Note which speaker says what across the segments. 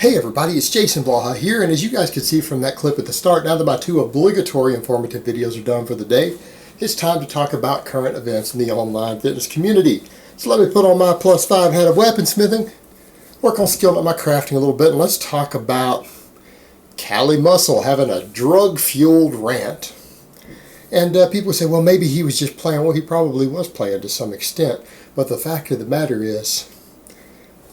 Speaker 1: Hey everybody, it's Jason Blaha here, and as you guys can see from that clip at the start, now that my two obligatory informative videos are done for the day, it's time to talk about current events in the online fitness community. So let me put on my +5 hat of weaponsmithing, work on skilling up my crafting a little bit, and let's talk about Cali Muscle having a drug-fueled rant. And people say, well, maybe he was just playing. Well, he probably was playing to some extent, but the fact of the matter is,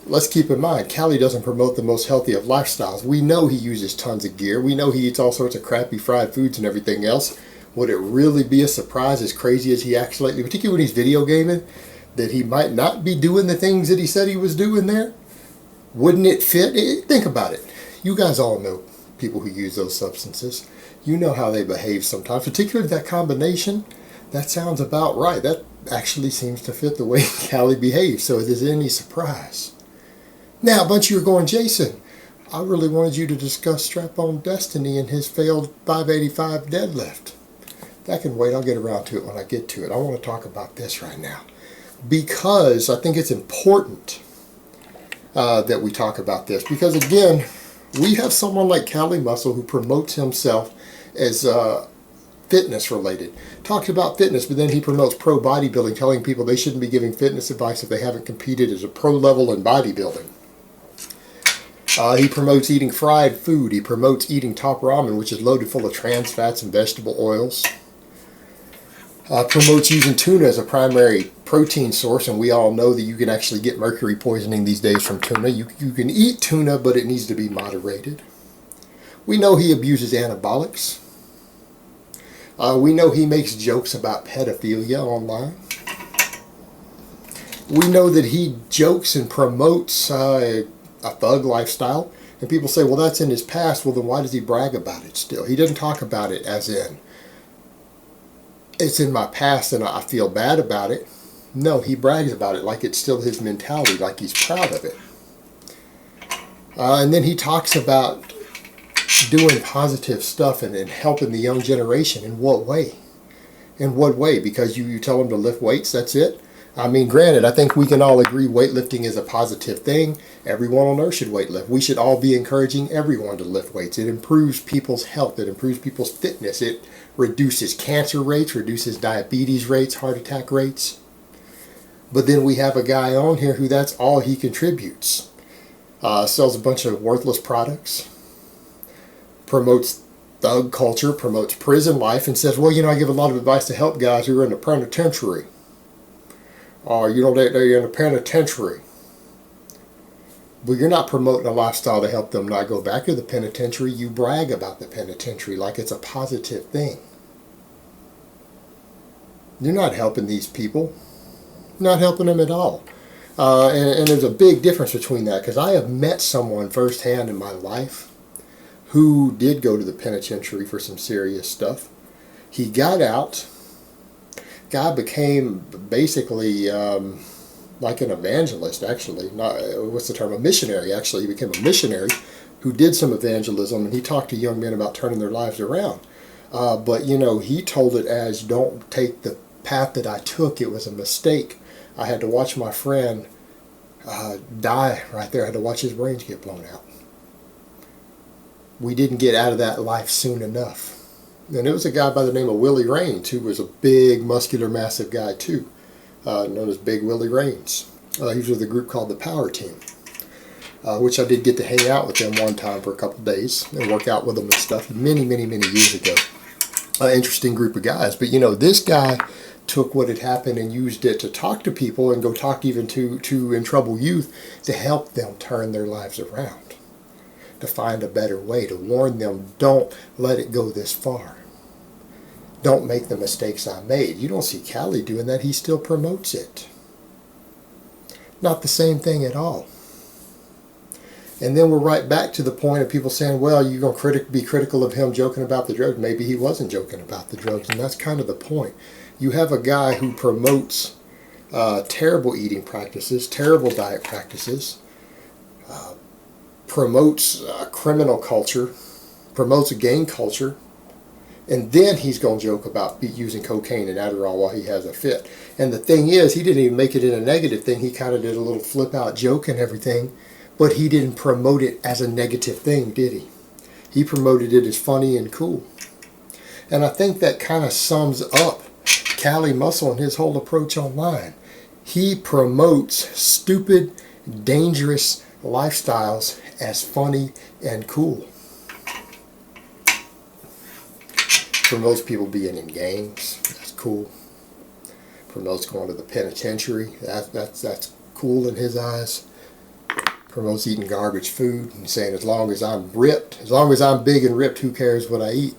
Speaker 1: let's keep in mind, Cali doesn't promote the most healthy of lifestyles. We know he uses tons of gear. We know he eats all sorts of crappy fried foods and everything else. Would it really be a surprise, as crazy as he acts lately, particularly when he's video gaming, that he might not be doing the things that he said he was doing there? Wouldn't it fit? Think about it. You guys all know people who use those substances. You know how they behave sometimes, particularly that combination. That sounds about right. That actually seems to fit the way Cali behaves, so is it any surprise? Now, a bunch of you are going, Jason, I really wanted you to discuss Strap-On Destiny and his failed 585 deadlift. That can wait. I'll get around to it when I get to it. I want to talk about this right now because I think it's important that we talk about this. Because, again, we have someone like Cali Muscle who promotes himself as fitness related. Talks about fitness, but then he promotes pro bodybuilding, telling people they shouldn't be giving fitness advice if they haven't competed as a pro level in bodybuilding. He promotes eating fried food. He promotes eating top ramen, which is loaded full of trans fats and vegetable oils. Promotes using tuna as a primary protein source, and we all know that you can actually get mercury poisoning these days from tuna. You can eat tuna, but it needs to be moderated. We know he abuses anabolics. We know he makes jokes about pedophilia online. We know that he jokes and promotes a thug lifestyle, and people say, well, that's in his past. Well, then why does he brag about it still? He doesn't talk about it as in, it's in my past and I feel bad about it. No, he brags about it like it's still his mentality, like he's proud of it. And then he talks about doing positive stuff and helping the young generation. In what way? In what way? Because you tell them to lift weights, that's it? I mean, granted, I think we can all agree weightlifting is a positive thing. Everyone on earth should weightlift. We should all be encouraging everyone to lift weights. It improves people's health. It improves people's fitness. It reduces cancer rates, reduces diabetes rates, heart attack rates. But then we have a guy on here who that's all he contributes. Sells a bunch of worthless products. Promotes thug culture, promotes prison life, and says, well, I give a lot of advice to help guys who are in the penitentiary. Or, they're in a penitentiary. Well, you're not promoting a lifestyle to help them not go back to the penitentiary. You brag about the penitentiary like it's a positive thing. You're not helping these people. You're not helping them at all. And there's a big difference between that, because I have met someone firsthand in my life who did go to the penitentiary for some serious stuff. He got out. Guy became basically like an evangelist, actually. What's the term? A missionary, actually. He became a missionary who did some evangelism, and he talked to young men about turning their lives around. But, he told it as, don't take the path that I took. It was a mistake. I had to watch my friend die right there. I had to watch his brains get blown out. We didn't get out of that life soon enough. And it was a guy by the name of Willie Raines, who was a big, muscular, massive guy too, known as Big Willie Raines. He was with a group called the Power Team, which I did get to hang out with them one time for a couple of days and work out with them and stuff many, many, many years ago. Interesting group of guys. But, this guy took what had happened and used it to talk to people and go talk even to in trouble youth to help them turn their lives around, to find a better way, to warn them, don't let it go this far. Don't make the mistakes I made. You don't see Cali doing that. He still promotes it. Not the same thing at all. And then we're right back to the point of people saying, well, you're going to be critical of him joking about the drugs. Maybe he wasn't joking about the drugs, and that's kind of the point. You have a guy who promotes terrible eating practices, terrible diet practices, promotes criminal culture, promotes a gang culture, and then he's going to joke about using cocaine and Adderall while he has a fit. And the thing is, he didn't even make it in a negative thing. He kind of did a little flip-out joke and everything, But he didn't promote it as a negative thing, did he? He promoted it as funny and cool. And I think that kind of sums up Cali Muscle and his whole approach online. He promotes stupid, dangerous lifestyles as funny and cool. Promotes people being in gangs. That's cool. Promotes going to the penitentiary. That's cool in his eyes. Promotes eating garbage food and saying, as long as I'm ripped, as long as I'm big and ripped, who cares what I eat?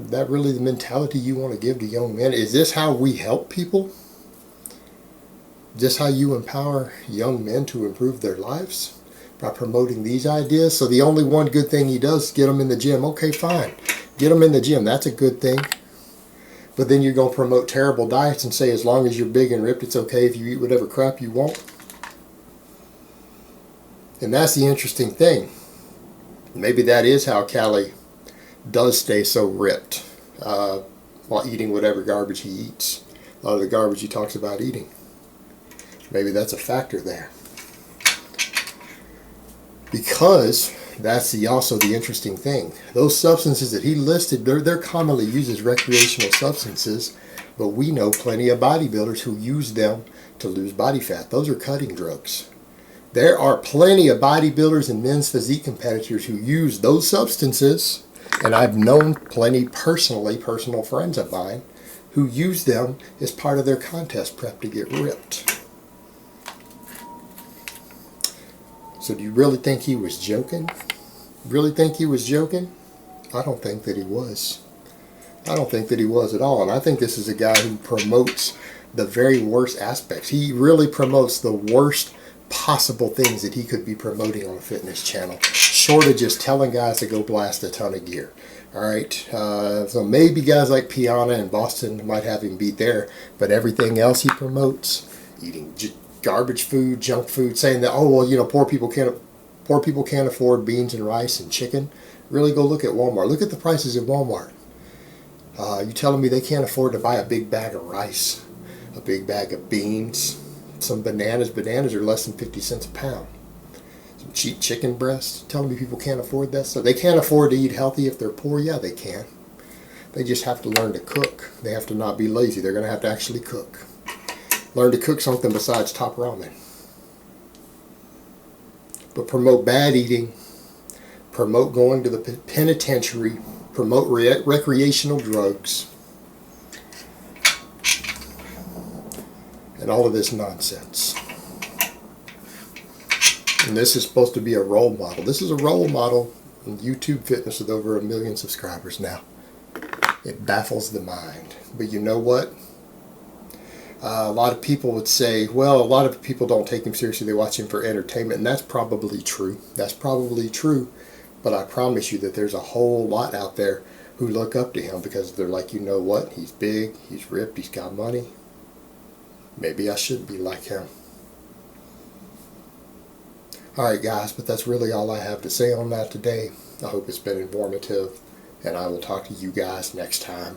Speaker 1: Is that really the mentality you want to give to young men? Is this how we help people? Is this how you empower young men to improve their lives? By promoting these ideas? So the only one good thing he does is get them in the gym. Okay, fine. Get them in the gym. That's a good thing. But then you're going to promote terrible diets and say as long as you're big and ripped, it's okay if you eat whatever crap you want. And that's the interesting thing. Maybe that is how Cali does stay so ripped while eating whatever garbage he eats. A lot of the garbage he talks about eating. Maybe that's a factor there. Because that's also the interesting thing. Those substances that he listed, they're commonly used as recreational substances, but we know plenty of bodybuilders who use them to lose body fat. Those are cutting drugs. There are plenty of bodybuilders and men's physique competitors who use those substances, and I've known plenty personal friends of mine, who use them as part of their contest prep to get ripped. So do you really think he was joking? Really think he was joking? I don't think that he was. I don't think that he was at all. And I think this is a guy who promotes the very worst aspects. He really promotes the worst possible things that he could be promoting on a fitness channel, short of just telling guys to go blast a ton of gear. All right, so maybe guys like Piana and Boston might have him beat there, but everything else he promotes, eating garbage food, junk food, saying that, oh well, you know, poor people can't afford beans and rice and chicken. Really, go look at Walmart. Look at the prices at Walmart. You telling me they can't afford to buy a big bag of rice, a big bag of beans, some bananas? Bananas are less than 50 cents a pound. Some cheap chicken breasts. Telling me people can't afford that stuff. They can't afford to eat healthy if they're poor. Yeah, they can. They just have to learn to cook. They have to not be lazy. They're going to have to actually cook. Learn to cook something besides top ramen. But promote bad eating, promote going to the penitentiary, promote recreational drugs, and all of this nonsense. And this is supposed to be a role model. This is a role model in YouTube fitness with over 1 million subscribers now. It baffles the mind. But you know what? A lot of people would say, well, a lot of people don't take him seriously. They watch him for entertainment, and that's probably true. That's probably true. But I promise you that there's a whole lot out there who look up to him because they're like, you know what? He's big, he's ripped, he's got money. Maybe I should be like him. Alright guys, but that's really all I have to say on that today. I hope it's been informative, and I will talk to you guys next time.